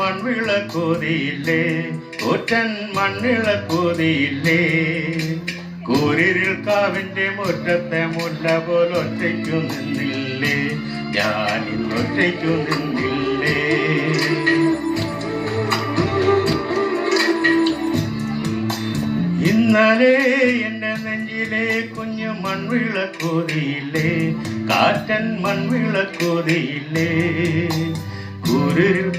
മൺവിളക്കൂതിയില്ലേ, കൂറ്റൻ മൺവിളക്കൂതിയില്ലേ. കൂരിരുൾ കാവിന്റെ മുറ്റത്തെ മുല്ല പോലൊറ്റയ്ക്കു നിന്നില്ലേ, ഞാനിന്നൊറ്റയ്ക്കു നിന്നില്ലേ. ഇന്നലെ എന്റെ നെഞ്ചിലെ കുഞ്ഞു മൺവിളക്കൂതിയില്ലേ, കാറ്റൻ മൺവിളക്കൂതിയില്ലേ. കൂരിരുൾ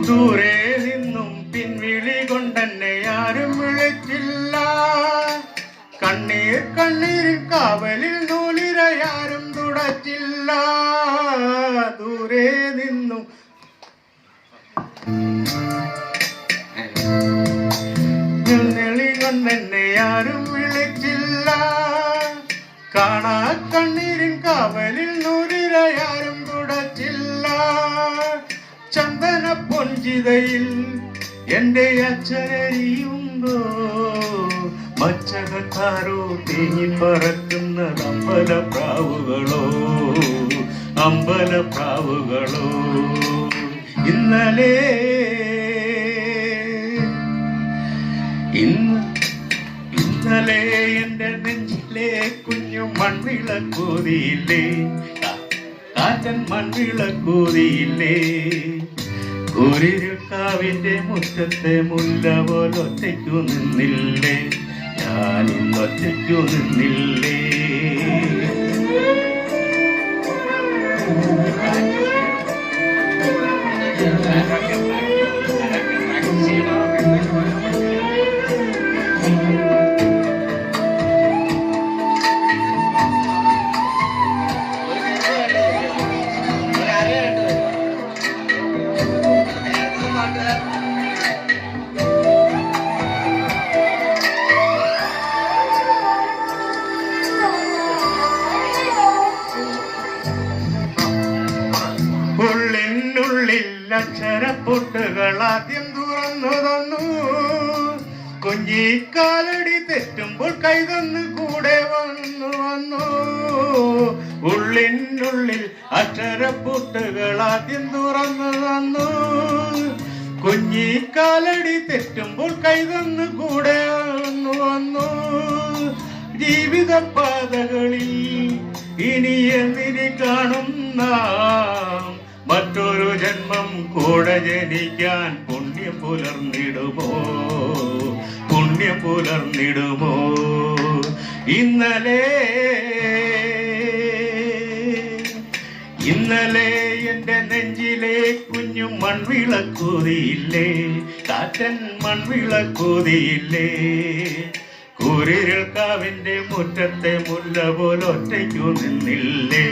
ദൂരെ നിന്നും പിൻവിളി കൊണ്ടെന്നെ ആരും വിളിച്ചില്ല, കണ്ണീർ കണ്ണീരിൻ കാവലിൽ നൂലിരയാരും തുടച്ചില്ല. ദൂരെ നിന്നും നെളി കൊണ്ടെന്നെ ആരും വിളിച്ചില്ല, കാണാ കണ്ണീരിൻ കാവലിൽ നൂലിരയാരും തുടച്ചില്ല. ചന്ദന പൊഞ്ചിതയിൽ എന്റെ അച്ഛനരിയുമ്പോ മച്ചകത്താരോ തേങ്ങി പറക്കുന്നത് അമ്പലപ്രാവുകളോ, അമ്പലപ്രാവുകളോ. ഇന്നലെ എന്റെ നെഞ്ചിലെ കുഞ്ഞു മൺവിളക്കൂതിയില്ലേ, കാറ്റൻ മൺവിളക്കൂതിയില്ലേ. കൂരിരുൾക്കാവിന്റെ മുറ്റത്തെ മുല്ല പോലൊറ്റയ്ക്കു നിന്നില്ലേ, ഞാനിന്നൊറ്റയ്ക്കു നിന്നില്ലേ. ഉള്ളിനുള്ളിൽ അക്ഷരപ്പൊട്ടുകൾ ആദ്യം തുറന്നു തന്നു, കുഞ്ഞിക്കാലടി തെറ്റുമ്പോൾ കൈതന്ന് കൂടെ വന്നു. ഉള്ളിനുള്ളിൽ അക്ഷരപ്പൊട്ടുകൾ ആദ്യം തുറന്നു തന്നു, കുഞ്ഞിക്കാലടി തെറ്റുമ്പോൾ കൈതന്ന് കൂടെ വന്നു. ജീവിത പാതകളിൽ ഇനി എന്തിനി കാണുന്ന മറ്റൊരു ജന്മം കൂടെ ജനിക്കാൻ പുണ്യം പുലർന്നിടുമോ, പുണ്യം പുലർന്നിടുമോ. ഇന്നലെ എന്റെ നെഞ്ചിലെ കുഞ്ഞു മൺവിളക്കൂതിയില്ലേ, കാറ്റൻ മൺവിളക്കൂതിയില്ലേ. കൂരിരുൾ കാവിന്റെ മുറ്റത്തെ മുല്ല പോലൊറ്റയ്ക്കു നിന്നില്ലേ,